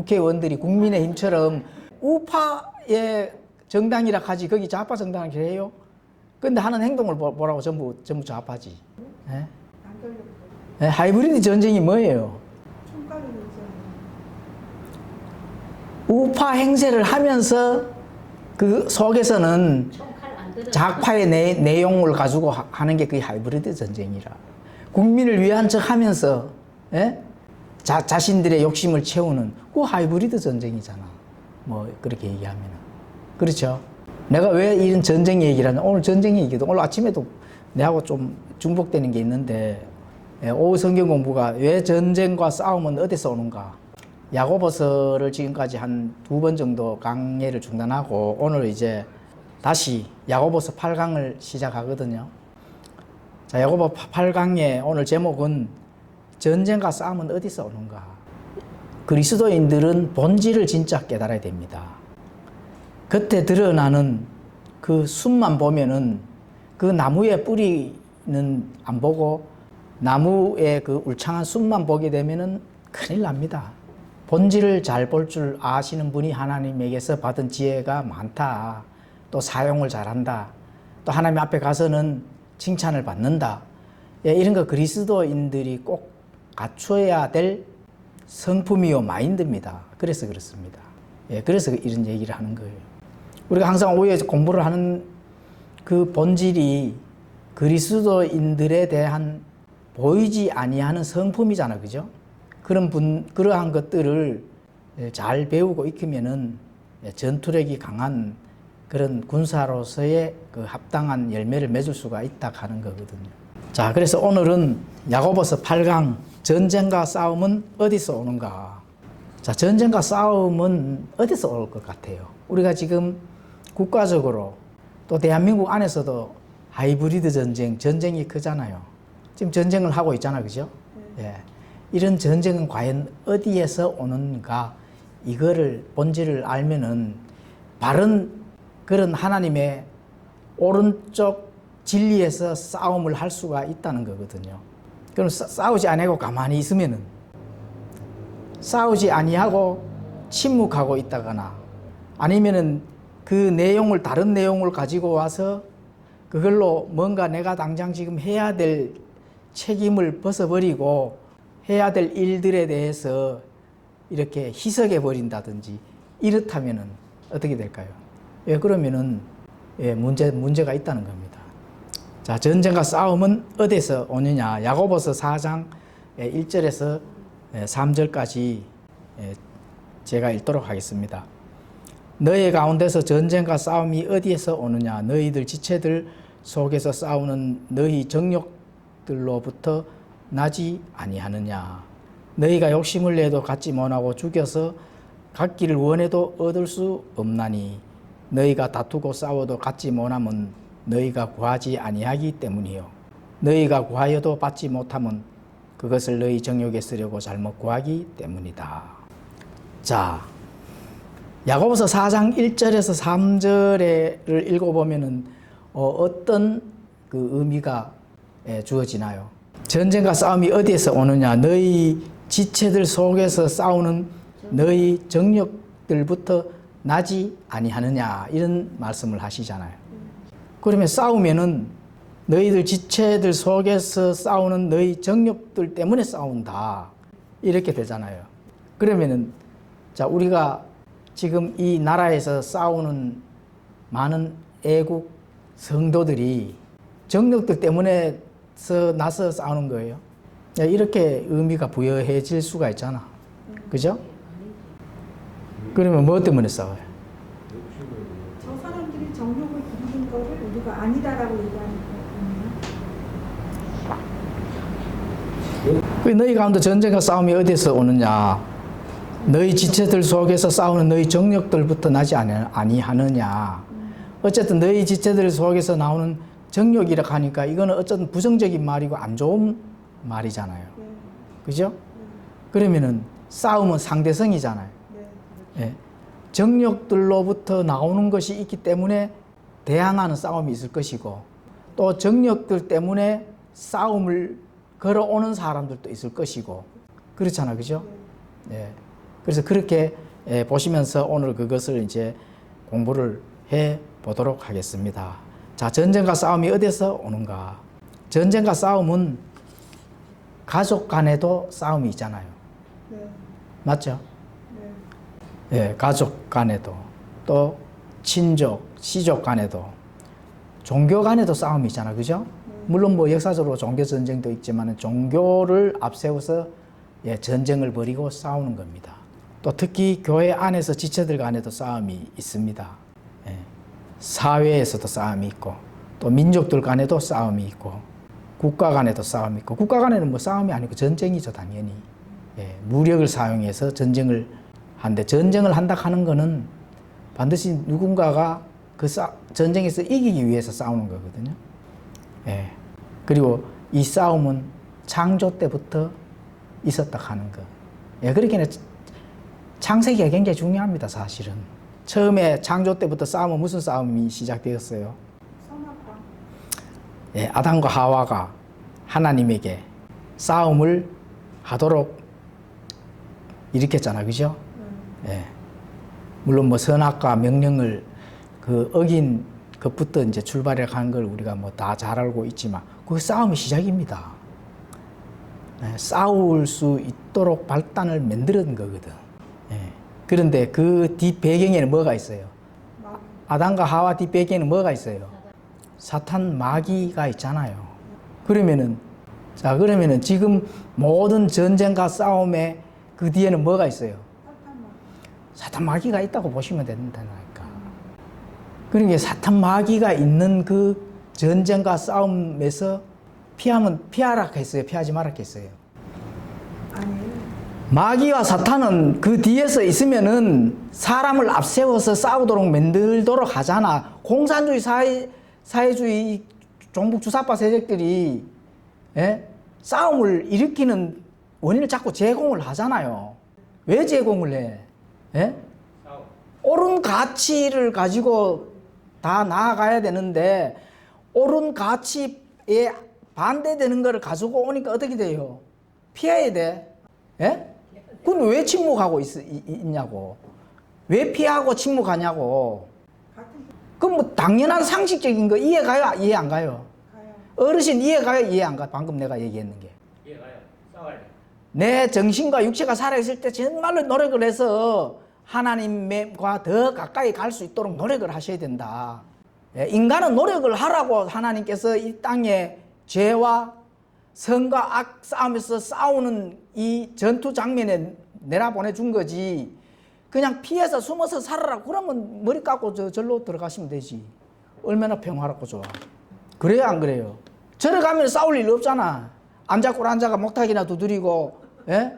국회의원들이 국민의힘처럼 우파의 정당이라 하지 거기 좌파 정당이라 해요? 근데 하는 행동을 보라고 전부 좌파지. 예? 예, 하이브리드 전쟁이 뭐예요? 우파 행세를 하면서 그 속에서는 좌파의 내용을 가지고 하는 게 그게 하이브리드 전쟁이라. 국민을 위한 척 하면서, 예? 자신들의 욕심을 채우는 그 하이브리드 전쟁이잖아. 뭐, 그렇게 얘기하면. 그렇죠? 내가 왜 이런 전쟁 얘기를 하냐. 오늘 전쟁 얘기도 오늘 아침에도 내하고 좀 중복되는 게 있는데, 예, 오후 성경 공부가 왜 전쟁과 싸움은 어디서 오는가? 야고보서를 지금까지 한 2번 정도 강의를 중단하고 오늘 이제 다시 야고보서 8강을 시작하거든요. 자, 야고보 8강의 오늘 제목은 전쟁과 싸움은 어디서 오는가? 그리스도인들은 본질을 진짜 깨달아야 됩니다. 겉에 드러나는 그 숲만 보면은 그 나무의 뿌리는 안 보고 나무의 그 울창한 숲만 보게 되면은 큰일 납니다. 본질을 잘 볼 줄 아시는 분이 하나님에게서 받은 지혜가 많다. 또 사용을 잘한다. 또 하나님 앞에 가서는 칭찬을 받는다. 예, 이런 거 그리스도인들이 꼭 갖춰야 될 성품이요 마인드입니다. 그래서 그렇습니다. 예, 그래서 이런 얘기를 하는 거예요. 우리가 항상 오후에 공부를 하는 그 본질이 그리스도인들에 대한 보이지 아니하는 성품이잖아, 그죠? 그러한 것들을 잘 배우고 익히면은 전투력이 강한 그런 군사로서의 그 합당한 열매를 맺을 수가 있다 하는 거거든요. 자, 그래서 오늘은 야고보서 8강 전쟁과 싸움은 어디서 오는가? 자, 전쟁과 싸움은 어디서 올 것 같아요? 우리가 지금 국가적으로 또 대한민국 안에서도 하이브리드 전쟁이 크잖아요. 지금 전쟁을 하고 있잖아요, 그죠? 예. 이런 전쟁은 과연 어디에서 오는가? 이거를 본질을 알면은 바른 그런 하나님의 오른쪽 진리에서 싸움을 할 수가 있다는 거거든요. 그럼 싸우지 아니하고 가만히 있으면은 싸우지 아니하고 침묵하고 있다거나 아니면은 그 내용을 다른 내용을 가지고 와서 그걸로 뭔가 내가 당장 지금 해야 될 책임을 벗어버리고 해야 될 일들에 대해서 이렇게 희석해 버린다든지 이렇다면은 어떻게 될까요? 예, 그러면은 예, 문제가 있다는 겁니다. 자, 전쟁과 싸움은 어디서 오느냐? 야고보서 4장 1절에서 3절까지 제가 읽도록 하겠습니다. 너희 가운데서 전쟁과 싸움이 어디에서 오느냐? 너희들 지체들 속에서 싸우는 너희 정욕들로부터 나지 아니하느냐? 너희가 욕심을 내도 갖지 못하고 죽여서 갖기를 원해도 얻을 수 없나니 너희가 다투고 싸워도 갖지 못하면 너희가 구하지 아니하기 때문이요. 너희가 구하여도 받지 못하면 그것을 너희 정욕에 쓰려고 잘못 구하기 때문이다. 자, 야고보서 4장 1절에서 3절을 읽어보면은 어떤 그 의미가 주어지나요? 전쟁과 싸움이 어디에서 오느냐? 너희 지체들 속에서 싸우는 너희 정욕들부터 나지 아니하느냐? 이런 말씀을 하시잖아요. 그러면 싸우면은 너희들 지체들 속에서 싸우는 너희 정욕들 때문에 싸운다. 이렇게 되잖아요. 그러면은 자, 우리가 지금 이 나라에서 싸우는 많은 애국 성도들이 정욕들 때문에 나서 싸우는 거예요. 이렇게 의미가 부여해질 수가 있잖아. 그죠? 그러면 뭐 때문에 싸워요? 저 사람들이 정욕을 부리는 거를 우리가 아니다라고 얘기하는 거예요. 너희 가운데 전쟁과 싸움이 어디서 오느냐? 너희 지체들 속에서 싸우는 너희 정욕들부터 나지 아니하느냐? 어쨌든 너희 지체들 속에서 나오는 정욕이라 하니까 이거는 어쨌든 부정적인 말이고 안 좋은 말이잖아요. 그죠? 그러면은 싸움은 상대성이잖아요. 예. 정욕들로부터 나오는 것이 있기 때문에 대항하는 싸움이 있을 것이고 또 정욕들 때문에 싸움을 걸어오는 사람들도 있을 것이고 그렇잖아, 그죠? 예. 그래서 그렇게 보시면서 오늘 그것을 이제 공부를 해 보도록 하겠습니다. 자, 전쟁과 싸움이 어디서 오는가? 전쟁과 싸움은 가족 간에도 싸움이 있잖아요. 네. 맞죠? 네. 예, 가족 간에도 또 친족, 시족 간에도 종교 간에도 싸움이 있잖아, 그죠? 물론 뭐 역사적으로 종교 전쟁도 있지만 종교를 앞세워서 예, 전쟁을 벌이고 싸우는 겁니다. 또 특히 교회 안에서 지체들 간에도 싸움이 있습니다. 예, 사회에서도 싸움이 있고 또 민족들 간에도 싸움이 있고 국가 간에도 싸움이 있고 국가 간에는 뭐 싸움이 아니고 전쟁이죠, 당연히. 예, 무력을 사용해서 전쟁을 하는데 전쟁을 한다 하는 거는 반드시 누군가가 그 전쟁에서 이기기 위해서 싸우는 거거든요. 예. 그리고 이 싸움은 창조 때부터 있었다 하는 거. 예, 그렇기는 창세기가 굉장히 중요합니다, 사실은. 처음에 창조 때부터 싸움은 무슨 싸움이 시작되었어요? 선악과. 예, 아담과 하와가 하나님에게 싸움을 하도록 일으켰잖아, 그죠? 예. 물론 뭐 선악과 명령을 그 어긴 것부터 이제 출발해 간 걸 우리가 뭐 다 잘 알고 있지만 그 싸움이 시작입니다. 예, 싸울 수 있도록 발단을 만드는 거거든. 예. 그런데 그 뒷 배경에는 뭐가 있어요? 아담과 하와 뒷 배경에는 뭐가 있어요? 사탄 마귀가 있잖아요. 그러면은 지금 모든 전쟁과 싸움의 그 뒤에는 뭐가 있어요? 사탄 마귀가 있다고 보시면 된다니까. 그러니까 사탄 마귀가 있는 그 전쟁과 싸움에서 피하라 했어요? 피하지 말라 했어요? 아니에요. 마귀와 사탄은 그 뒤에서 있으면은 사람을 앞세워서 싸우도록 만들도록 하잖아. 공산주의 사회주의 종북 주사파 세력들이 예? 싸움을 일으키는 원인을 자꾸 제공을 하잖아요. 왜 제공을 해? 예? 옳은 가치를 가지고 다 나아가야 되는데 옳은 가치에 반대되는 것을 가지고 오니까 어떻게 돼요? 피해야 돼. 예? 그럼 왜 침묵하고 있냐고. 왜 피하고 침묵하냐고. 그럼 뭐 당연한 상식적인 거 이해가요? 이해 안 가요? 가요. 어르신 이해가요? 이해 안 가? 방금 내가 얘기했는 게. 이해가요. 싸워야 돼. 내 정신과 육체가 살아있을 때 정말로 노력을 해서 하나님과 더 가까이 갈 수 있도록 노력을 하셔야 된다. 예, 인간은 노력을 하라고 하나님께서 이 땅에 죄와 선과 악 싸움에서 싸우는 이 전투 장면에 내라 보내준 거지. 그냥 피해서 숨어서 살아라. 그러면 머리 깎고 절로 들어가시면 되지. 얼마나 평화롭고 좋아. 그래요, 안 그래요? 저러 가면 싸울 일 없잖아. 앉아꼴 앉아가 목탁이나 두드리고, 예?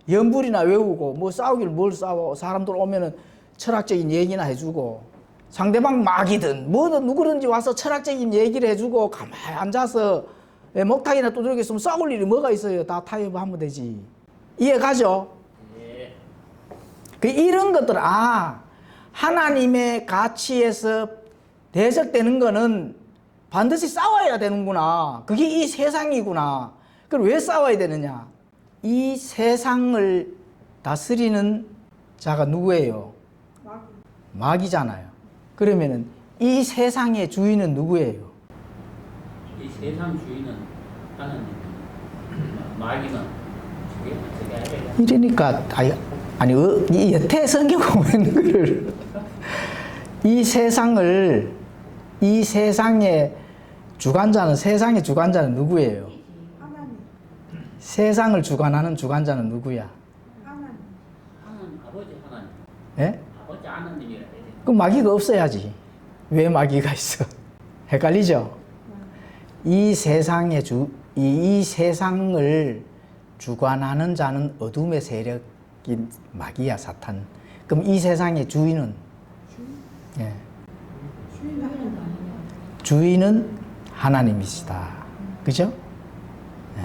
연불이나 외우고, 뭐 싸우길 뭘 싸워. 사람들 오면은 철학적인 얘기나 해주고, 상대방 마귀든 뭐든 누구든지 와서 철학적인 얘기를 해주고, 가만히 앉아서 예, 목탁이나 두드리고 있으면 싸울 일이 뭐가 있어요. 다 타협하면 되지. 이해 가죠? 예. 이런 것들, 하나님의 가치에서 대적되는 거는 반드시 싸워야 되는구나. 그게 이 세상이구나. 그럼 왜 싸워야 되느냐? 이 세상을 다스리는 자가 누구예요? 마귀잖아요. 그러면은 이 세상의 주인은 누구예요? 이 세상 주인은 하나님. 마귀는 저게 아니에요. 이러니까 이 여태 성경 보면 거를 이 세상의 세상의 주관자는 누구예요? 하나님. 세상을 주관하는 주관자는 누구야? 하나님. 아버지 하나님. 예? 아버지 하나님이라 해야 돼. 그럼 마귀가 없어야지. 왜 마귀가 있어? 헷갈리죠? 이 세상을 주관하는 자는 어둠의 세력인 마귀야, 사탄. 그럼 이 세상의 주인은? 예. 주인은 하나님이시다. 그죠? 예.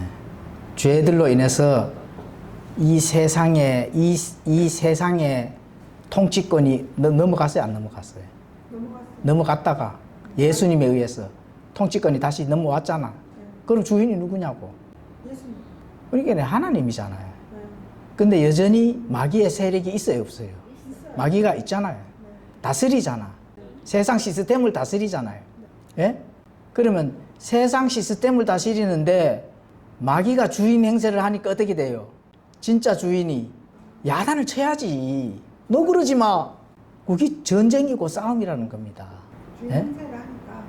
죄들로 인해서 이 세상의 통치권이 넘어갔어요? 안 넘어갔어요? 넘어갔다가 예수님에 의해서 통치권이 다시 넘어왔잖아. 그럼 주인이 누구냐고? 예수님. 그러니까 하나님이잖아요. 근데 여전히 마귀의 세력이 있어요, 없어요? 마귀가 있잖아요. 다스리잖아. 세상 시스템을 다스리잖아요. 예? 그러면 세상 시스템을 다스리는데 마귀가 주인 행세를 하니까 어떻게 돼요? 진짜 주인이 야단을 쳐야지. 너 그러지 마. 그게 전쟁이고 싸움이라는 겁니다. 주인 예? 행세를 하니까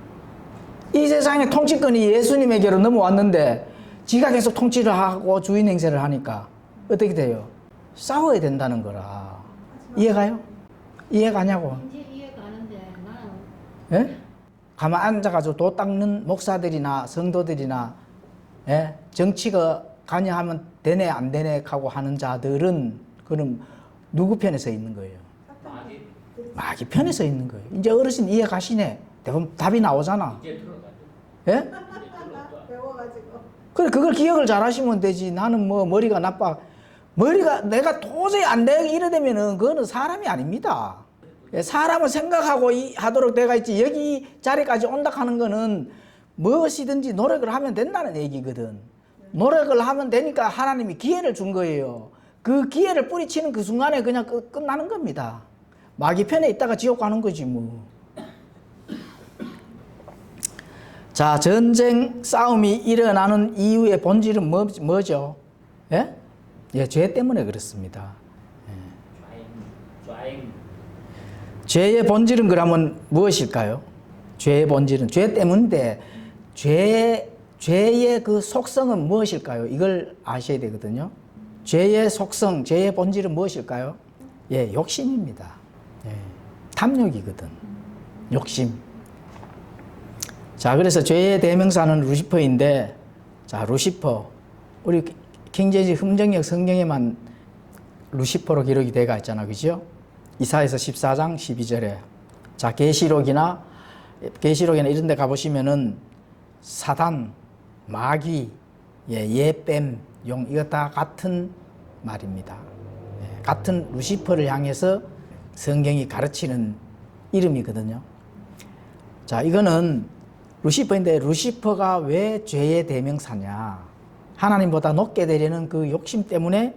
이 세상의 통치권이 예수님에게로 넘어왔는데 지가 계속 통치를 하고 주인 행세를 하니까 어떻게 돼요? 싸워야 된다는 거라. 이해가요? 이해가냐고? 이제 이해가는데 나는 예? 가만 앉아가지고 도 닦는 목사들이나 성도들이나 예? 정치가 관여하면 되네 안 되네 하고 하는 자들은 그럼 누구 편에 서 있는 거예요? 마귀 마귀 편에 서 있는 거예요. 이제 어르신 이해 가시네. 대부분 답이 나오잖아. 이제 들어가죠. 예? 이제 들어가. 배워가지고 그래 그걸 기억을 잘 하시면 되지. 나는 뭐 머리가 나빠. 머리가 내가 도저히 안 되게 이래 되면은 그거는 사람이 아닙니다. 예, 사람을 생각하고 하도록 내가 있지. 여기 자리까지 온다 하는 거는 무엇이든지 노력을 하면 된다는 얘기거든. 노력을 하면 되니까 하나님이 기회를 준 거예요. 그 기회를 뿌리치는 그 순간에 그냥 끝나는 겁니다. 마귀 편에 있다가 지옥 가는 거지 뭐. 자, 전쟁 싸움이 일어나는 이유의 본질은 뭐죠? 예? 예, 죄 때문에 그렇습니다. 좌행. 죄의 본질은 그러면 무엇일까요? 죄의 본질은 죄 때문인데 죄의 그 속성은 무엇일까요? 이걸 아셔야 되거든요. 죄의 속성, 죄의 본질은 무엇일까요? 예, 욕심입니다. 예, 탐욕이거든. 욕심. 자, 그래서 죄의 대명사는 루시퍼인데, 자, 루시퍼. 우리 킹제지 흠정역 성경에만 루시퍼로 기록이 되어 있잖아, 그죠? 이사야서 14장 12절에. 자, 계시록이나 이런 데 가보시면은 사단, 마귀, 예뱀, 용, 이거 다 같은 말입니다. 예, 같은 루시퍼를 향해서 성경이 가르치는 이름이거든요. 자, 이거는 루시퍼인데 루시퍼가 왜 죄의 대명사냐? 하나님보다 높게 되려는 그 욕심 때문에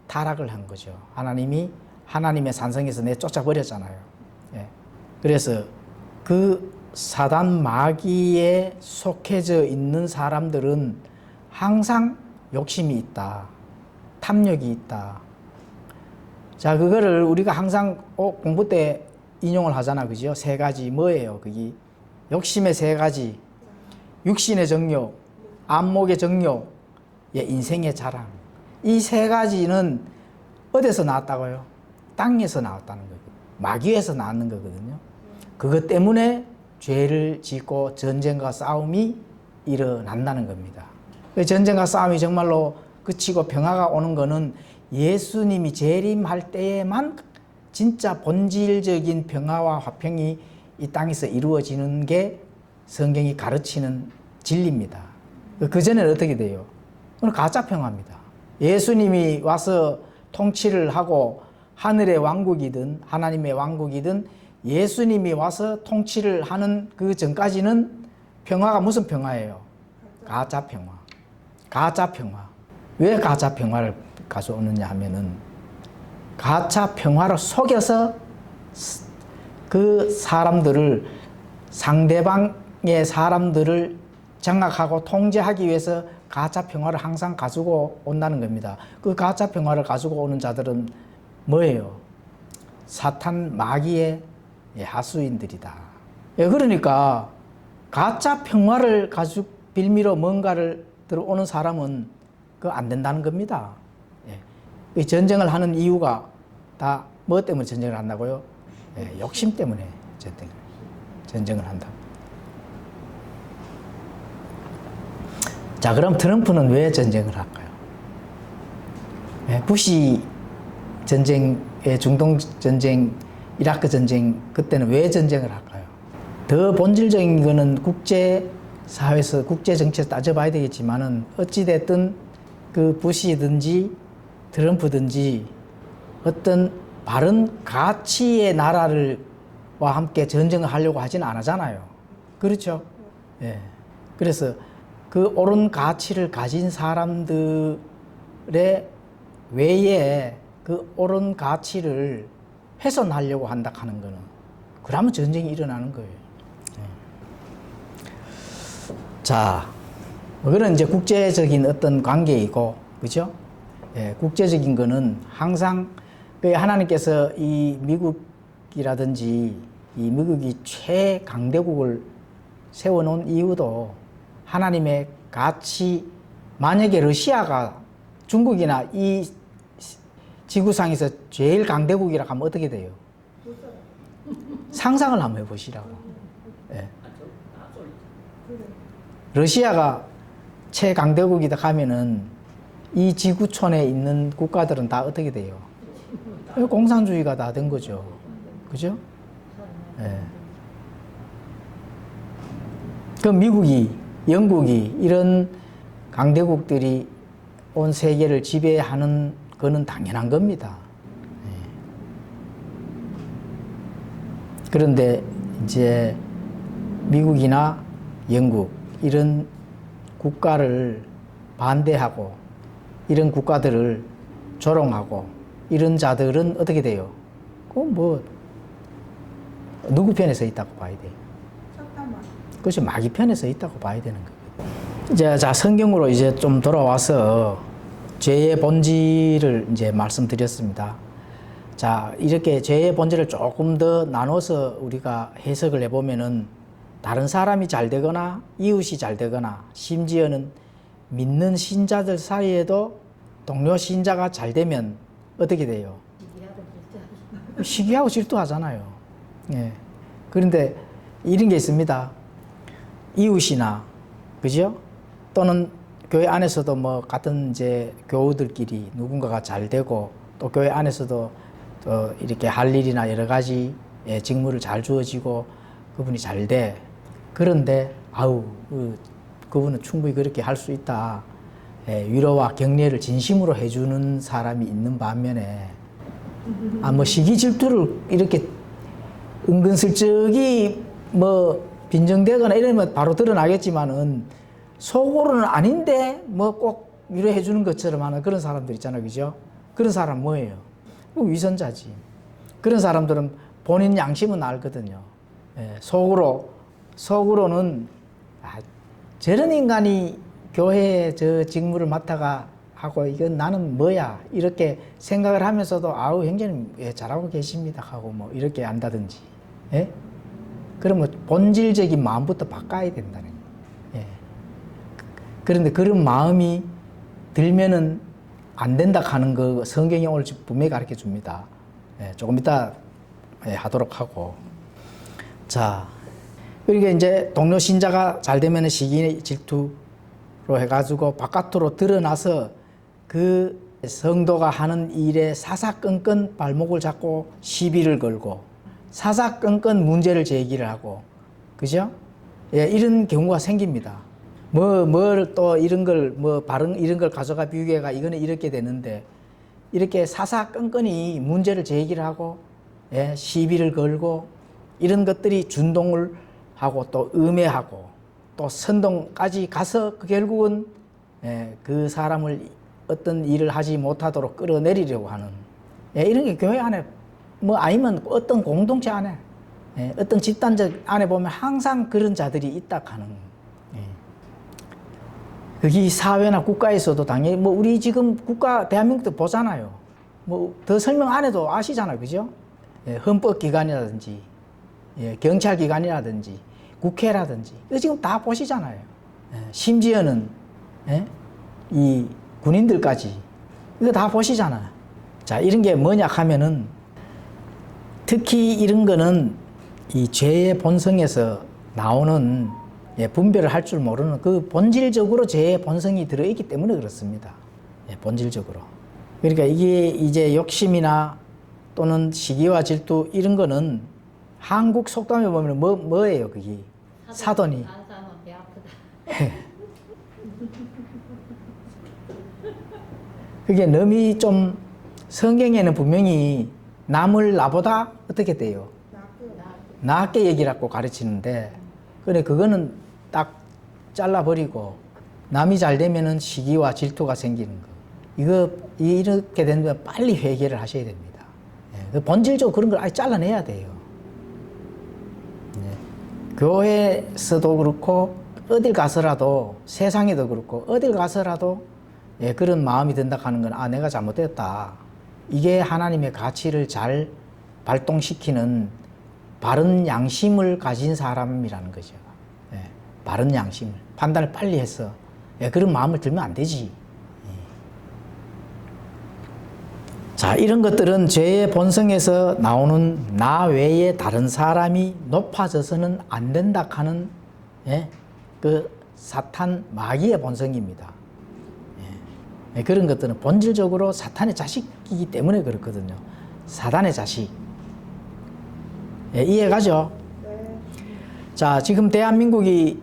타락을 한 거죠. 하나님이 하나님의 산성에서 내쫓아버렸잖아요. 예. 그래서 그 사단 마귀에 속해져 있는 사람들은 항상 욕심이 있다. 탐욕이 있다. 자, 그거를 우리가 항상 공부 때 인용을 하잖아. 그죠? 세 가지 뭐예요? 그게 욕심의 세 가지. 육신의 정욕, 안목의 정욕, 인생의 자랑. 이 세 가지는 어디서 나왔다고요? 땅에서 나왔다는 거예요. 마귀에서 나왔는 거거든요. 그것 때문에 죄를 짓고 전쟁과 싸움이 일어난다는 겁니다. 전쟁과 싸움이 정말로 그치고 평화가 오는 거는 예수님이 재림할 때에만 진짜 본질적인 평화와 화평이 이 땅에서 이루어지는 게 성경이 가르치는 진리입니다. 그 전에는 어떻게 돼요? 그건 가짜 평화입니다. 예수님이 와서 통치를 하고 하늘의 왕국이든 하나님의 왕국이든 예수님이 와서 통치를 하는 그 전까지는 평화가 무슨 평화예요? 가짜 평화. 가짜 평화. 왜 가짜 평화를 가져오느냐 하면은 가짜 평화를 속여서 그 사람들을 상대방의 사람들을 장악하고 통제하기 위해서 가짜 평화를 항상 가지고 온다는 겁니다. 그 가짜 평화를 가지고 오는 자들은 뭐예요? 사탄 마귀의 하수인들이다. 그러니까 가짜 평화를 가지고 빌미로 뭔가를 들어오는 사람은 그거 안 된다는 겁니다. 이 전쟁을 하는 이유가 다 뭐 때문에 전쟁을 한다고요? 욕심 때문에 전쟁을 한다. 자, 그럼 트럼프는 왜 전쟁을 할까요? 부시 전쟁의 중동 전쟁, 이라크 전쟁, 그때는 왜 전쟁을 할까요? 더 본질적인 거는 국제사회에서, 국제정치에서 따져봐야 되겠지만은, 어찌됐든 그 부시든지 트럼프든지 어떤 바른 가치의 나라와 함께 전쟁을 하려고 하지는 않잖아요. 그렇죠? 예. 그래서 그 옳은 가치를 가진 사람들의 외에 그 옳은 가치를 훼손하려고 한다 하는 거는 그러면 전쟁이 일어나는 거예요. 자, 그건 이제 국제적인 어떤 관계이고, 그죠? 예, 국제적인 거는 항상 하나님께서 이 미국이라든지 이 미국이 최강대국을 세워놓은 이유도 하나님의 가치, 만약에 러시아가 중국이나 이 지구상에서 제일 강대국이라 하면 어떻게 돼요? 상상을 한번 해보시라고. 예. 러시아가 최강대국이다 하면은 이 지구촌에 있는 국가들은 다 어떻게 돼요? 공산주의가 다 된 거죠. 그죠? 예. 그 미국이, 영국이 이런 강대국들이 온 세계를 지배하는 거는 당연한 겁니다. 예. 그런데 이제 미국이나 영국 이런 국가를 반대하고 이런 국가들을 조롱하고 이런 자들은 어떻게 돼요? 뭐 누구 편에 서 있다고 봐야 돼요? 그것이 마귀 편에 서 있다고 봐야 되는 거예요. 이제 자 성경으로 이제 좀 돌아와서 죄의 본질을 이제 말씀드렸습니다. 자 이렇게 죄의 본질을 조금 더 나눠서 우리가 해석을 해보면은 다른 사람이 잘 되거나 이웃이 잘 되거나 심지어는 믿는 신자들 사이에도 동료 신자가 잘 되면 어떻게 돼요? 시기하고 질투하잖아요. 예. 그런데 이런 게 있습니다. 이웃이나, 그죠? 또는 교회 안에서도 뭐 같은 이제 교우들끼리 누군가가 잘 되고 또 교회 안에서도 또 이렇게 할 일이나 여러 가지 직무를 잘 주어지고 그분이 잘 돼. 그런데 그분은 충분히 그렇게 할 수 있다. 위로와 격려를 진심으로 해주는 사람이 있는 반면에 뭐 시기 질투를 이렇게 은근슬쩍이 뭐 빈정대거나 이러면 바로 드러나겠지만은 속으로는 아닌데 뭐 꼭 위로해 주는 것처럼 하는 그런 사람들 있잖아요. 그죠? 그런 사람 뭐예요? 위선자지. 그런 사람들은 본인 양심은 알거든요. 속으로는 저런 인간이 교회에 저 직무를 맡아가 하고 이건 나는 뭐야 이렇게 생각을 하면서도 형제님 잘하고 계십니다 하고 뭐 이렇게 한다든지. 그러면 본질적인 마음부터 바꿔야 된다는 거예요. 그런데 그런 마음이 들면은 안 된다 하는 거 성경이 오늘 분명히 가르쳐 줍니다. 조금 이따 하도록 하고. 자, 그러니까 이제 동료 신자가 잘 되면 시기 질투로 해가지고 바깥으로 드러나서 그 성도가 하는 일에 사사건건 발목을 잡고 시비를 걸고 사사건건 문제를 제기를 하고, 그죠? 이런 경우가 생깁니다. 뭘 또 이런 걸 이런 걸 가져가 비교해가 이거는 이렇게 되는데 이렇게 사사건건이 문제를 제기를 하고 시비를 걸고 이런 것들이 준동을 하고 또 음해하고 또 선동까지 가서 결국은 그 사람을 어떤 일을 하지 못하도록 끌어내리려고 하는 이런 게 교회 안에 뭐 아니면 어떤 공동체 안에 어떤 집단적 안에 보면 항상 그런 자들이 있다 하는 그게 사회나 국가에서도 당연히 뭐 우리 지금 국가 대한민국도 보잖아요. 뭐 더 설명 안 해도 아시잖아요. 그죠? 헌법기관이라든지 경찰기관이라든지 국회라든지 이거 지금 다 보시잖아요. 심지어는 이 군인들까지 이거 다 보시잖아요. 자, 이런 게 뭐냐 하면은 특히 이런 거는 이 죄의 본성에서 나오는 분별을 할 줄 모르는 그 본질적으로 죄의 본성이 들어있기 때문에 그렇습니다. 본질적으로. 그러니까 이게 이제 욕심이나 또는 시기와 질투 이런 거는 한국 속담에 보면 뭐예요, 그게? 사돈이. 배 아프다. 그게 너무 좀 성경에는 분명히 남을 나보다 어떻게 돼요? 낫게 얘기라고 가르치는데, 근데 그거는 딱 잘라버리고 남이 잘 되면은 시기와 질투가 생기는 거. 이렇게 되면 빨리 회개를 하셔야 됩니다. 예, 본질적으로 그런 걸 아예 잘라내야 돼요. 예, 교회에서도 그렇고 어딜 가서라도 세상에도 그렇고 어딜 가서라도 예, 그런 마음이 든다 하는 건 내가 잘못됐다. 이게 하나님의 가치를 잘 발동시키는 바른 양심을 가진 사람이라는 거죠. 예, 바른 양심을 판단을 빨리 해서 예, 그런 마음을 들면 안 되지. 자, 이런 것들은 죄의 본성에서 나오는 나 외에 다른 사람이 높아져서는 안 된다 하는 예, 그 사탄 마귀의 본성입니다. 예, 그런 것들은 본질적으로 사탄의 자식이기 때문에 그렇거든요. 사단의 자식. 예, 이해가죠? 네. 자, 지금 대한민국이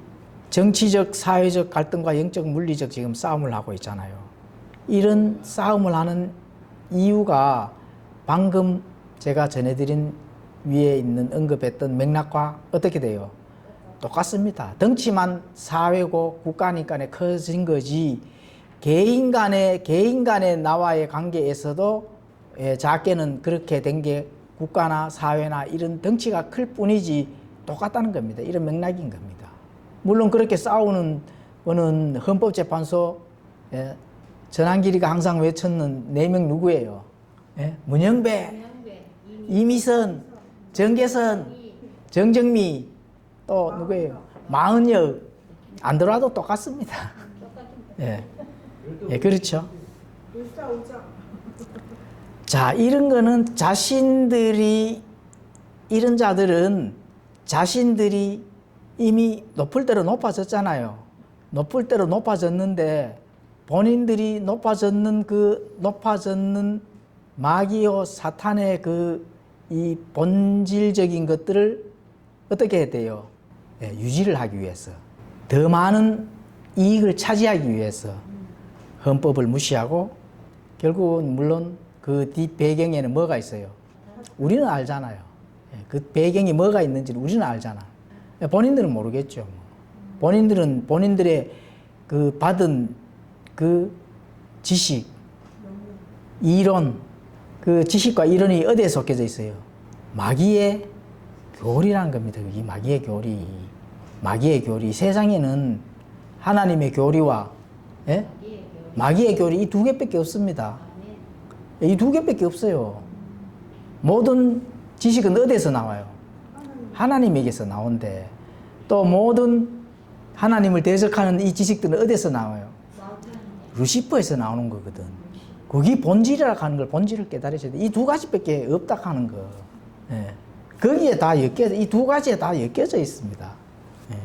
정치적, 사회적 갈등과 영적, 물리적 지금 싸움을 하고 있잖아요. 이런 싸움을 하는 이유가 방금 제가 전해드린 위에 있는 언급했던 맥락과 어떻게 돼요? 똑같습니다. 덩치만 사회고 국가니까 커진 거지 개인 간의 나와의 관계에서도 예, 작게는 그렇게 된 게 국가나 사회나 이런 덩치가 클 뿐이지 똑같다는 겁니다. 이런 맥락인 겁니다. 물론 그렇게 싸우는 거는 헌법재판소 예, 전한길이가 항상 외쳤는 4명 누구예요? 예? 문영배, 이미선, 정계선, 정정미, 또 누구예요? 마은혁. 안 들어와도 똑같습니다. 예, 예, 그렇죠. 울사오죠. 자, 이런 거는 이런 자들은 자신들이 이미 높을 대로 높아졌잖아요. 높을 대로 높아졌는데 본인들이 높아졌는 마귀요 사탄의 이 본질적인 것들을 어떻게 해야 돼요? 예, 유지를 하기 위해서 더 많은 이익을 차지하기 위해서 헌법을 무시하고 결국은 물론 그 뒷 배경에는 뭐가 있어요? 우리는 알잖아요. 예, 그 배경이 뭐가 있는지는 우리는 알잖아. 본인들은 모르겠죠. 본인들은 본인들의 그 받은 그 지식, 이론, 그 지식과 이론이 어디에 속해져 있어요? 마귀의 교리라는 겁니다. 이 마귀의 교리. 마귀의 교리. 세상에는 하나님의 교리와 예? 마귀의 교리 이 2개밖에 없습니다. 이 2개밖에 없어요. 모든 지식은 어디에서 나와요? 하나님에게서 나온대. 또 모든 하나님을 대적하는 이 지식들은 어디에서 나와요? 루시퍼에서 나오는 거거든. 그게 본질이라고 하는 걸 본질을 깨달으셔야 돼. 이 2가지밖에 없다 하는 거. 예. 거기에 다 엮여져, 이 2가지에 다 엮여져 있습니다. 예.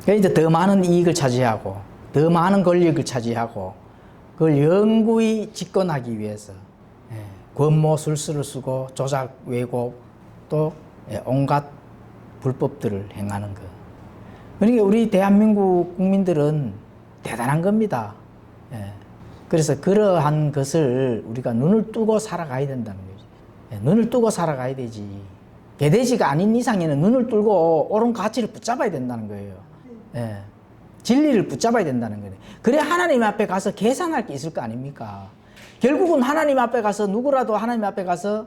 그러니까 이제 더 많은 이익을 차지하고, 더 많은 권력을 차지하고, 그걸 영구히 집권하기 위해서, 예. 권모 술수를 쓰고, 조작, 왜곡, 또 온갖 불법들을 행하는 거. 그러니까 우리 대한민국 국민들은 대단한 겁니다. 예. 그래서 그러한 것을 우리가 눈을 뜨고 살아가야 된다는 거죠. 예. 눈을 뜨고 살아가야 되지. 개돼지가 아닌 이상에는 눈을 뜨고 옳은 가치를 붙잡아야 된다는 거예요. 예. 진리를 붙잡아야 된다는 거예요. 그래 하나님 앞에 가서 계산할 게 있을 거 아닙니까? 결국은 하나님 앞에 가서 누구라도 하나님 앞에 가서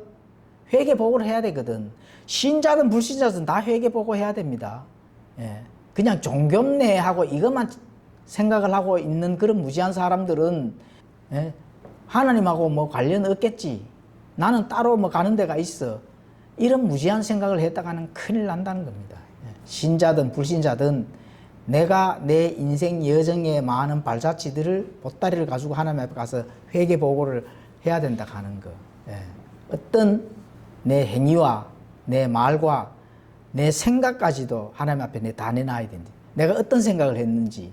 회개 보고를 해야 되거든. 신자든 불신자든 다 회개 보고 해야 됩니다. 예. 그냥 종교네 하고 이것만 생각을 하고 있는 그런 무지한 사람들은 예, 하나님하고 뭐 관련 없겠지. 나는 따로 뭐 가는 데가 있어. 이런 무지한 생각을 했다가는 큰일 난다는 겁니다. 예. 신자든 불신자든 내가 내 인생 여정에 많은 발자취들을 보따리를 가지고 하나님 앞에 가서 회개 보고를 해야 된다 하는 거. 예. 어떤 내 행위와 내 말과 내 생각까지도 하나님 앞에 다 내놔야 된다. 내가 어떤 생각을 했는지,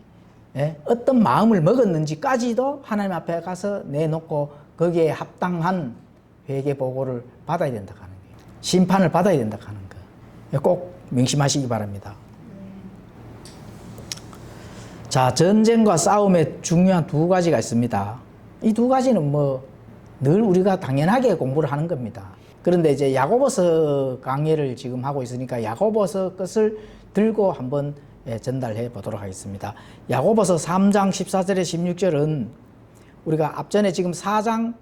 예? 어떤 마음을 먹었는지까지도 하나님 앞에 가서 내놓고 거기에 합당한 회개 보고를 받아야 된다 하는 거예요. 심판을 받아야 된다 하는 거. 꼭 명심하시기 바랍니다. 자, 전쟁과 싸움에 중요한 2가지가 있습니다. 이 2가지는 뭐 늘 우리가 당연하게 공부를 하는 겁니다. 그런데 이제 야고보서 강의를 지금 하고 있으니까 야고보서 것을 들고 한번 전달해 보도록 하겠습니다. 야고보서 3장 14절에 16절은 우리가 앞전에 지금 4장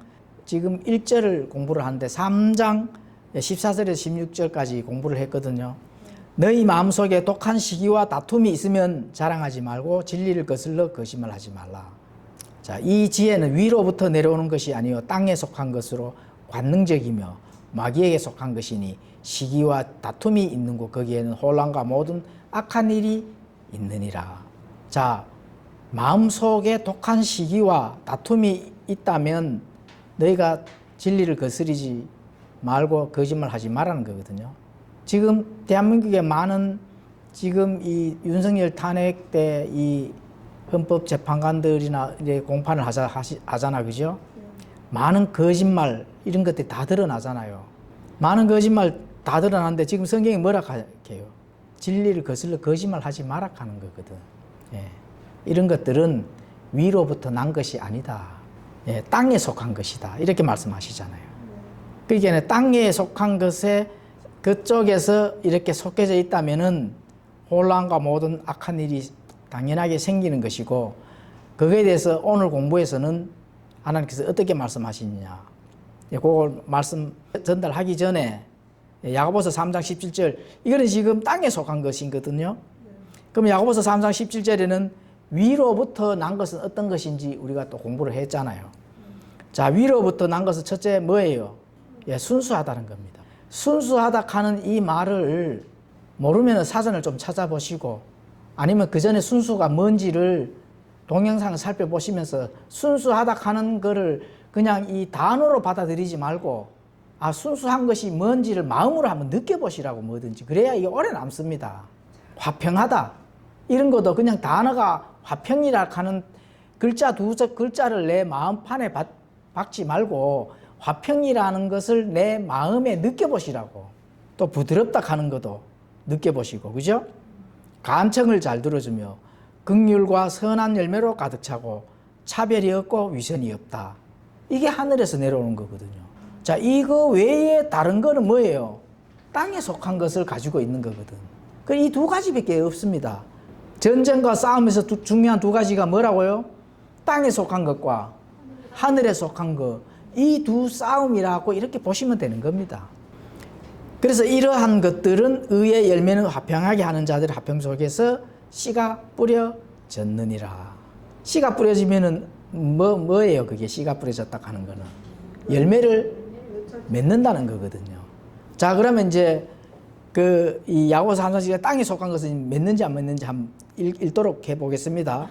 지금 1절을 공부를 하는데 3장 14절에서 16절까지 공부를 했거든요. 너희 마음속에 독한 시기와 다툼이 있으면 자랑하지 말고 진리를 거슬러 거짓말 하지 말라. 자, 이 지혜는 위로부터 내려오는 것이 아니요 땅에 속한 것으로 관능적이며 마귀에게 속한 것이니 시기와 다툼이 있는 곳 거기에는 혼란과 모든 악한 일이 있느니라. 자, 마음속에 독한 시기와 다툼이 있다면 너희가 진리를 거스르지 말고 거짓말 하지 말라는 거거든요. 지금 대한민국의 많은 지금 이 윤석열 탄핵 때 이 헌법재판관들이나 이제 공판을 하잖아, 그죠? 많은 거짓말 이런 것들이 다 드러나잖아요. 많은 거짓말 다 드러나는데 지금 성경이 뭐라 해요? 진리를 거슬러 거짓말 하지 마라 하는 거거든. 예. 이런 것들은 위로부터 난 것이 아니다. 예, 땅에 속한 것이다. 이렇게 말씀하시잖아요. 그러니까 땅에 속한 것에 그쪽에서 이렇게 속해져 있다면은 혼란과 모든 악한 일이 당연하게 생기는 것이고, 거기에 대해서 오늘 공부에서는 하나님께서 어떻게 말씀하시느냐. 예, 그걸 말씀 전달하기 전에 야고보서 3장 17절, 이거는 지금 땅에 속한 것이거든요. 그럼 야고보서 3장 17절에는 위로부터 난 것은 어떤 것인지 우리가 또 공부를 했잖아요. 자, 위로부터 난 것은 첫째 뭐예요? 예, 순수하다는 겁니다. 순수하다 하는 이 말을 모르면 사전을 좀 찾아보시고, 아니면 그 전에 순수가 뭔지를 동영상을 살펴보시면서 순수하다 하는 거를 그냥 이 단어로 받아들이지 말고, 아, 순수한 것이 뭔지를 마음으로 한번 느껴보시라고, 뭐든지. 그래야 이게 오래 남습니다. 화평하다. 이런 것도 그냥 단어가 화평이라 하는 글자 두 글자를 내 마음판에 박지 말고, 화평이라는 것을 내 마음에 느껴보시라고. 또 부드럽다 하는 것도 느껴보시고, 그죠? 간청을 잘 들어주며 긍휼과 선한 열매로 가득 차고 차별이 없고 위선이 없다. 이게 하늘에서 내려오는 거거든요. 자, 이거 외에 다른 거는 뭐예요? 땅에 속한 것을 가지고 있는 거거든. 이 두 가지밖에 없습니다. 전쟁과 싸움에서 중요한 두 가지가 뭐라고요? 땅에 속한 것과 하늘에 속한 것. 이 두 싸움이라고 이렇게 보시면 되는 겁니다. 그래서 이러한 것들은 의의 열매는 화평하게 하는 자들의 화평 속에서 씨가 뿌려졌느니라. 씨가 뿌려지면은 뭐예요? 그게 씨가 뿌려졌다 하는 거는 열매를 맺는다는 거거든요. 자, 그러면 이제 이 야고보서 3장에 땅에 속한 것은 맺는지 안 맺는지 한번 읽도록 해보겠습니다.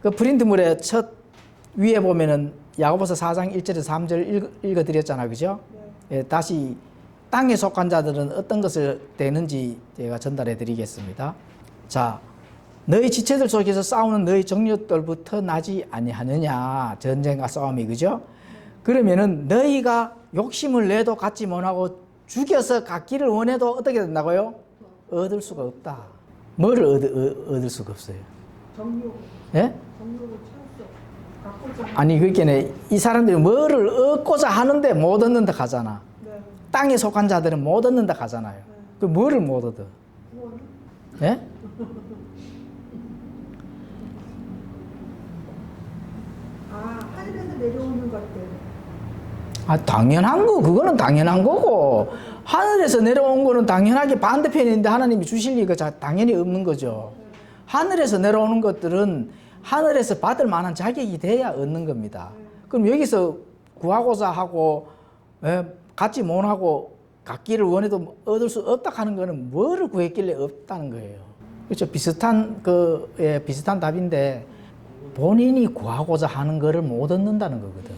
그 프린트물의 첫 위에 보면은 야고보서 4장 1절에서 3절 읽어드렸잖아요, 그죠? 예, 다시 땅에 속한 자들은 어떤 것을 되는지 제가 전달해 드리겠습니다. 자, 너희 지체들 속에서 싸우는 너희 정력들부터 나지 아니하느냐. 전쟁과 싸움이, 그죠? 그러면은 너희가 욕심을 내도 갖지 못하고 죽여서 갖기를 원해도 어떻게 된다고요? 얻을 수가 없다. 뭐를 얻을 수가 없어요? 정욕. 예? 정욕을 채웠어. 갖고자. 아니, 그러니까 이 사람들이 뭐를 얻고자 하는데 못 얻는다 하잖아. 네. 땅에 속한 자들은 못 얻는다 하잖아요. 그 뭐를 못 얻어? 구원. 예? 아, 하늘에서 내려오는 것들. 아, 당연한 거, 그거는 당연한 거고, 하늘에서 내려온 거는 당연하게 반대편인데 하나님이 주실 리가 당연히 없는 거죠. 하늘에서 내려오는 것들은 하늘에서 받을 만한 자격이 돼야 얻는 겁니다. 그럼 여기서 구하고자 하고, 갖지 못하고, 갖기를 원해도 얻을 수 없다 하는 거는 뭐를 구했길래 없다는 거예요. 그렇죠. 비슷한 답인데, 본인이 구하고자 하는 거를 못 얻는다는 거거든.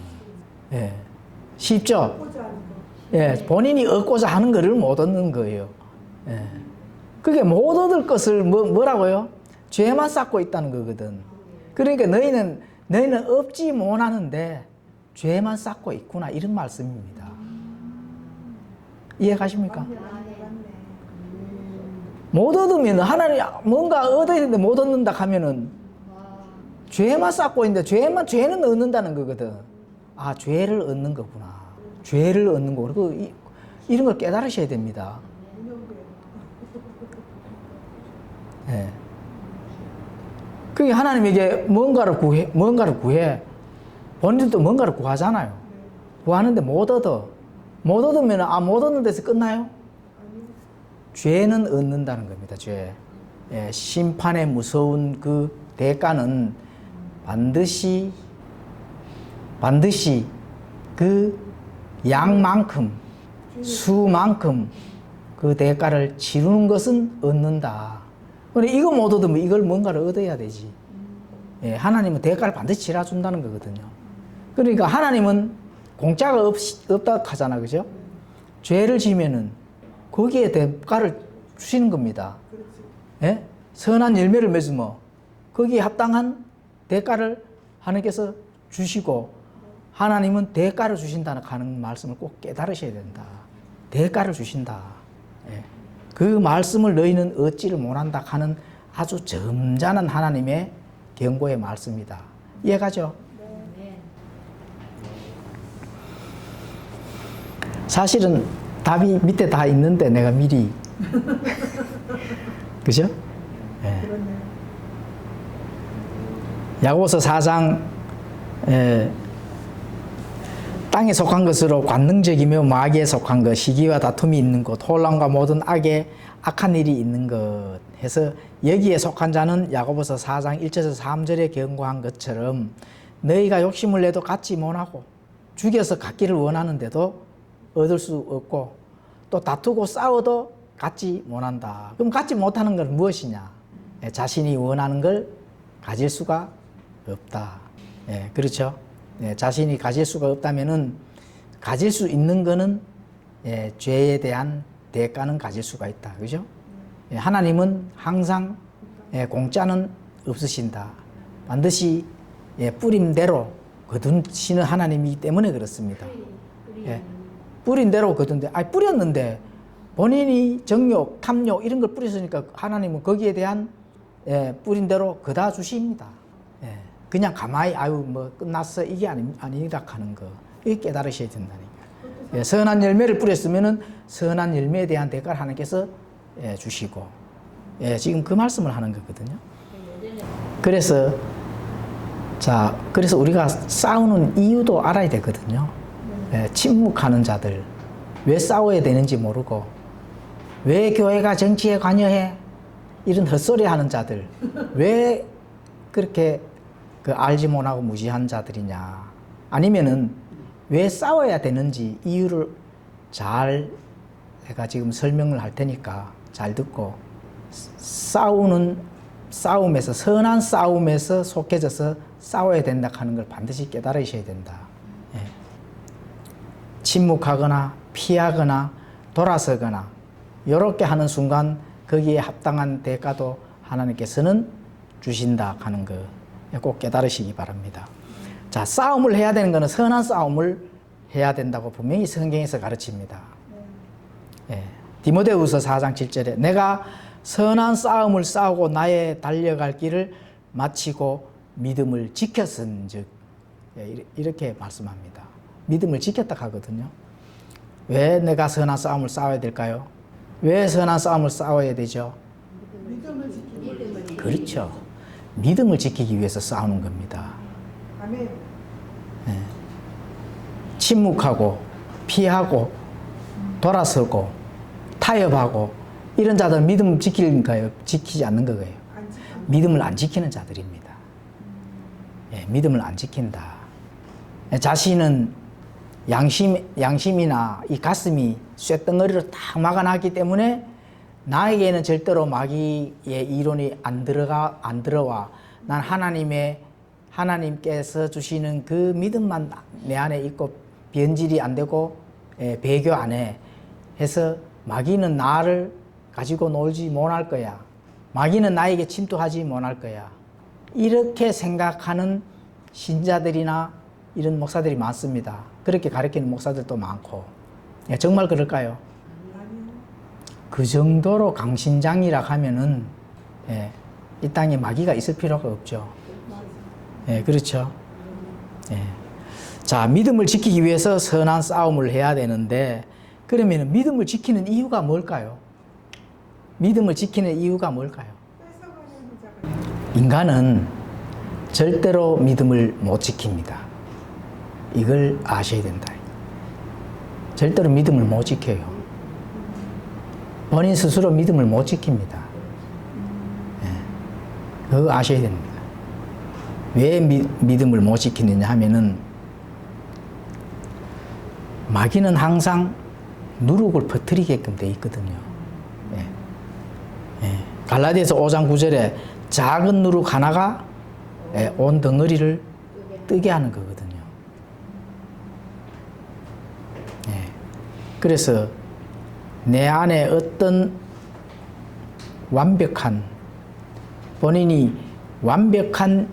예. 쉽죠? 갖고자 하는 거. 예. 본인이 얻고자 하는 거를 못 얻는 거예요. 예. 그게 못 얻을 것을 뭐라고요? 죄만 쌓고 있다는 거거든. 그러니까 너희는 얻지 못하는데 죄만 쌓고 있구나. 이런 말씀입니다. 이해가십니까? 맞네. 못 얻으면 하나님 뭔가 얻어야 되는데 못 얻는다 하면은 죄만 쌓고 있는데 죄는 얻는다는 거거든. 아, 죄를 얻는 거구나. 죄를 얻는 거. 그리고 이런 걸 깨달으셔야 됩니다. 예. 그게 하나님에게 뭔가를 구해. 본인도 뭔가를 구하잖아요. 네. 구하는데 못 얻어. 못 얻으면 못 얻는 데서 끝나요? 아니요. 죄는 얻는다는 겁니다. 죄. 예, 심판의 무서운 그 대가는 반드시 그 양만큼 수만큼 그 대가를 치르는 것은 얻는다. 그런데 이거 못 얻으면 이걸 뭔가를 얻어야 되지. 예, 하나님은 대가를 반드시 치러준다는 거거든요. 그러니까 하나님은 공짜가 없다 하잖아, 그죠? 죄를 지면은 거기에 대가를 주시는 겁니다. 그렇지. 예? 선한 열매를 맺으면 거기에 합당한 대가를 하나님께서 주시고 하나님은 대가를 주신다는 하는 말씀을 꼭 깨달으셔야 된다. 대가를 주신다. 예. 그 말씀을 너희는 얻지를 못한다 하는 아주 점잖은 하나님의 경고의 말씀이다. 이해가죠? 네. 사실은 답이 밑에 다 있는데 내가 미리 그죠? 예. 그렇네요. 야고보서 4장 땅에 속한 것으로 관능적이며 마귀에 속한 것, 시기와 다툼이 있는 것, 혼란과 모든 악한 일이 있는 것 해서 여기에 속한 자는 야고보서 4장 1절에서 3절에 경고한 것처럼 너희가 욕심을 내도 갖지 못하고 죽여서 갖기를 원하는데도 얻을 수 없고 또 다투고 싸워도 갖지 못한다. 그럼 갖지 못하는 건 무엇이냐? 자신이 원하는 걸 가질 수가 없다. 예, 그렇죠? 예, 자신이 가질 수가 없다면은 가질 수 있는 거는 죄에 대한 대가는 가질 수가 있다. 그죠? 예, 하나님은 항상 공짜는 없으신다. 반드시 뿌린 대로 거두시는 하나님이기 때문에 그렇습니다. 예, 뿌린 대로 거둔데, 뿌렸는데 본인이 정욕, 탐욕 이런 걸 뿌렸으니까 하나님은 거기에 대한 뿌린 대로 거다 주십니다. 예, 그냥 가만히 뭐 끝났어 이게 아니다 하는 거 이게 깨달으셔야 된다니까. 예, 선한 열매를 뿌렸으면은 선한 열매에 대한 대가를 하나님께서 주시고, 지금 그 말씀을 하는 거거든요. 그래서 우리가 싸우는 이유도 알아야 되거든요. 침묵하는 자들, 왜 싸워야 되는지 모르고, 왜 교회가 정치에 관여해? 이런 헛소리 하는 자들, 왜 그렇게 알지 못하고 무지한 자들이냐? 아니면은 왜 싸워야 되는지 이유를 잘 내가 지금 설명을 할 테니까 잘 듣고, 싸움에서, 선한 싸움에서 속해져서 싸워야 된다 하는 걸 반드시 깨달으셔야 된다. 예. 침묵하거나 피하거나 돌아서거나 이렇게 하는 순간 거기에 합당한 대가도 하나님께서는 주신다 하는 거 꼭 깨달으시기 바랍니다. 자, 싸움을 해야 되는 것은 선한 싸움을 해야 된다고 분명히 성경에서 가르칩니다. 예. 디모데후서 4장 7절에 내가 선한 싸움을 싸우고 나의 달려갈 길을 마치고 믿음을 지켰은즉, 이렇게 말씀합니다. 믿음을 지켰다 하거든요. 왜 내가 선한 싸움을 싸워야 될까요? 왜 선한 싸움을 싸워야 되죠? 믿음을 지키기. 그렇죠. 믿음을 지키기 위해서 싸우는 겁니다. 아멘. 침묵하고 피하고 돌아서고 타협하고 이런 자들은 믿음을 지키는가요? 지키지 않는 거예요. 안 지켜. 믿음을 안 지키는 자들입니다. 믿음을 안 지킨다. 자신은 양심이나 이 가슴이 쇳덩어리로 딱 막아놨기 때문에 나에게는 절대로 마귀의 이론이 안 들어와. 난 하나님께서 주시는 그 믿음만 내 안에 있고 변질이 안 되고 배교 안 해. 해서 마귀는 나를 가지고 놀지 못할 거야. 마귀는 나에게 침투하지 못할 거야. 이렇게 생각하는 신자들이나 이런 목사들이 많습니다. 그렇게 가르치는 목사들도 많고. 정말 그럴까요? 그 정도로 강신장이라 하면은 이 땅에 마귀가 있을 필요가 없죠. 그렇죠. 자, 믿음을 지키기 위해서 선한 싸움을 해야 되는데, 그러면 믿음을 지키는 이유가 뭘까요? 믿음을 지키는 이유가 뭘까요? 뺏어가는 자가 인간은 절대로 믿음을 못 지킵니다. 이걸 아셔야 된다. 절대로 믿음을 못 지켜요. 본인 스스로 믿음을 못 지킵니다. 예. 그거 아셔야 됩니다. 왜 믿음을 못 지키느냐 하면은 마귀는 항상 누룩을 퍼뜨리게끔 돼 있거든요. 예. 예. 갈라디아서 5장 9절에 작은 누룩 하나가 온 덩어리를 뜨게 하는 거거든요. 예. 그래서 내 안에 어떤 완벽한, 본인이 완벽한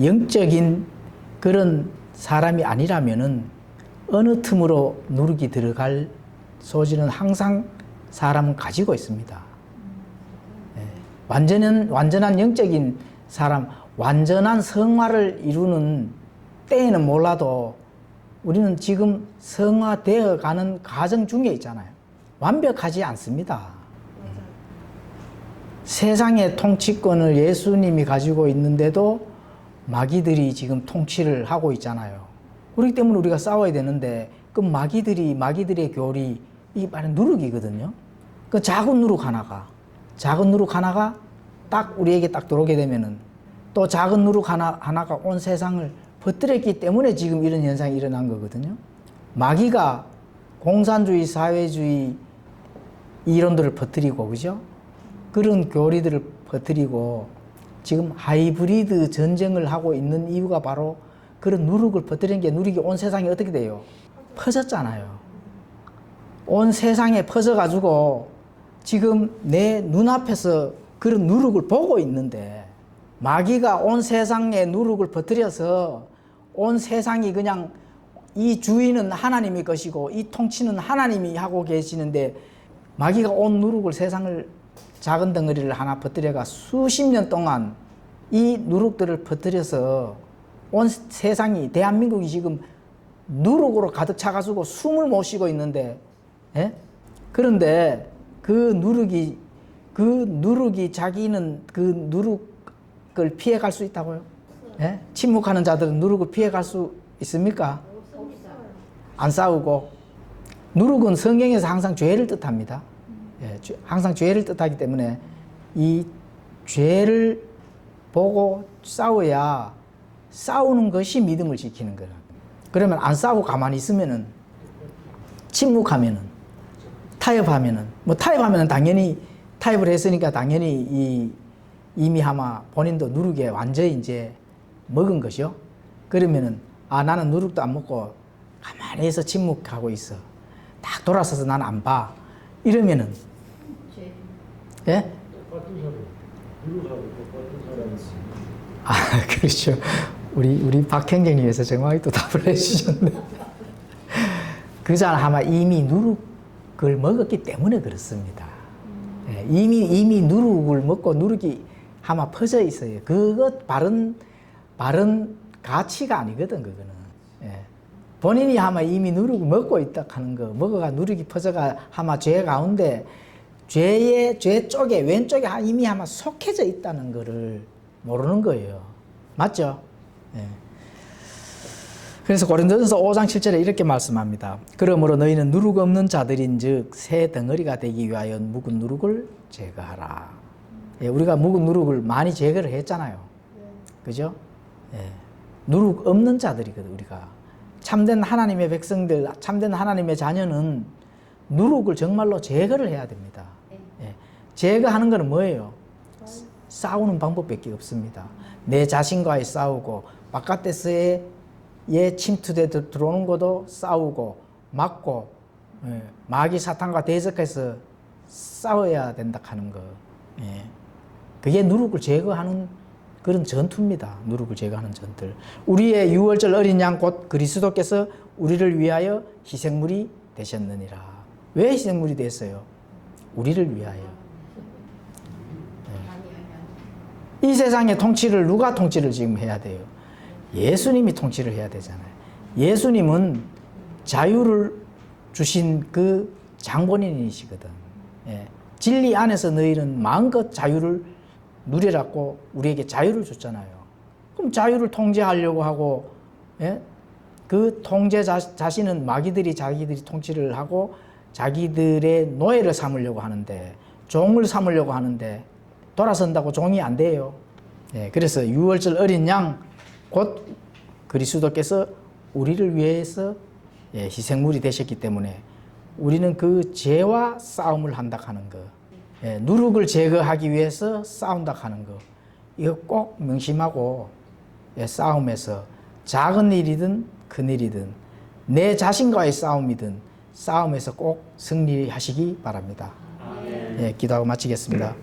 영적인 그런 사람이 아니라면은 어느 틈으로 누룩이 들어갈 소지는 항상 사람은 가지고 있습니다. 예. 완전한 영적인 사람, 완전한 성화를 이루는 때에는 몰라도 우리는 지금 성화되어 가는 과정 중에 있잖아요. 완벽하지 않습니다. 세상의 통치권을 예수님이 가지고 있는데도 마귀들이 지금 통치를 하고 있잖아요. 그렇기 때문에 우리가 싸워야 되는데 그 마귀들의 교리, 이게 바로 누룩이거든요. 그 작은 누룩 하나가 딱 우리에게 딱 들어오게 되면은 또 작은 누룩 하나가 온 세상을 퍼뜨렸기 때문에 지금 이런 현상이 일어난 거거든요. 마귀가 공산주의, 사회주의 이론들을 퍼뜨리고, 그죠? 그런 교리들을 퍼뜨리고 지금 하이브리드 전쟁을 하고 있는 이유가 바로 그런 누룩을 퍼뜨린 게, 누룩이 온 세상에 어떻게 돼요? 퍼졌잖아요. 온 세상에 퍼져가지고 지금 내 눈앞에서 그런 누룩을 보고 있는데, 마귀가 온 세상에 누룩을 퍼뜨려서 온 세상이 그냥 이 주인은 하나님의 것이고 이 통치는 하나님이 하고 계시는데, 마귀가 온 누룩을, 세상을, 작은 덩어리를 하나 퍼뜨려가 수십 년 동안 이 누룩들을 퍼뜨려서 온 세상이, 대한민국이 지금 누룩으로 가득 차가지고 숨을 못 쉬고 있는데, 예? 그런데 그 누룩이 자기는 그 누룩을 피해갈 수 있다고요? 예? 침묵하는 자들은 누룩을 피해갈 수 있습니까? 안 싸우고. 누룩은 성경에서 항상 죄를 뜻합니다. 예, 항상 죄를 뜻하기 때문에 이 죄를 보고 싸워야 싸우는 것이 믿음을 지키는 거라. 그러면 안 싸우고 가만히 있으면은, 침묵하면은, 타협하면은 당연히 타협을 했으니까 당연히 이미 아마 본인도 누룩에 완전히 이제 먹은 것이요. 그러면은 나는 누룩도 안 먹고 가만히 해서 침묵하고 있어. 딱 돌아서서 나는 안 봐. 이러면은, 예? 똑같은 사람, 누룩하고 똑같은 사람이 그렇죠. 우리 박 행정님께서 정확히 또 답을 해주셨네. 그 사람 아마 이미 누룩을 먹었기 때문에 그렇습니다. 예, 이미 누룩을 먹고 누룩이 아마 퍼져 있어요. 그것 바른 가치가 아니거든, 그거는. 예. 본인이 아마 이미 누룩을 먹고 있다 하는 거, 먹어가 누룩이 퍼져가 아마 죄 가운데, 죄 쪽에, 왼쪽에 이미 아마 속해져 있다는 거를 모르는 거예요. 맞죠? 예. 그래서 고린도전서 5장 7절에 이렇게 말씀합니다. 그러므로 너희는 누룩 없는 자들인즉 새 덩어리가 되기 위하여 묵은 누룩을 제거하라. 예, 우리가 묵은 누룩을 많이 제거를 했잖아요. 그죠? 예. 누룩 없는 자들이거든, 우리가. 참된 하나님의 백성들, 참된 하나님의 자녀는 누룩을 정말로 제거를 해야 됩니다. 예. 제거하는 것은 뭐예요? 싸우는 방법밖에 없습니다. 내 자신과의 싸우고, 바깥에서의 침투돼 들어오는 것도 싸우고, 막고, 예. 마귀 사탄과 대적해서 싸워야 된다 하는 거. 예. 그게 누룩을 제거하는 그런 전투입니다. 누룩을 제거하는 전투. 우리의 유월절 어린 양 곧 그리스도께서 우리를 위하여 희생물이 되셨느니라. 왜 희생물이 됐어요? 우리를 위하여. 네. 이 세상의 통치를 누가 통치를 지금 해야 돼요? 예수님이 통치를 해야 되잖아요. 예수님은 자유를 주신 그 장본인이시거든. 예. 진리 안에서 너희는 마음껏 자유를 누리라고 우리에게 자유를 줬잖아요. 그럼 자유를 통제하려고 하고, 예? 그 통제 자신은 마귀들이 자기들이 통치를 하고 자기들의 노예를 삼으려고 하는데, 종을 삼으려고 하는데 돌아선다고 종이 안 돼요. 예, 그래서 유월절 어린 양 곧 그리스도께서 우리를 위해서 희생물이 되셨기 때문에 우리는 그 죄와 싸움을 한다 하는 거, 누룩을 제거하기 위해서 싸운다 하는 거, 이거 꼭 명심하고 싸움에서 작은 일이든 큰 일이든 내 자신과의 싸움이든 싸움에서 꼭 승리하시기 바랍니다. 기도하고 마치겠습니다.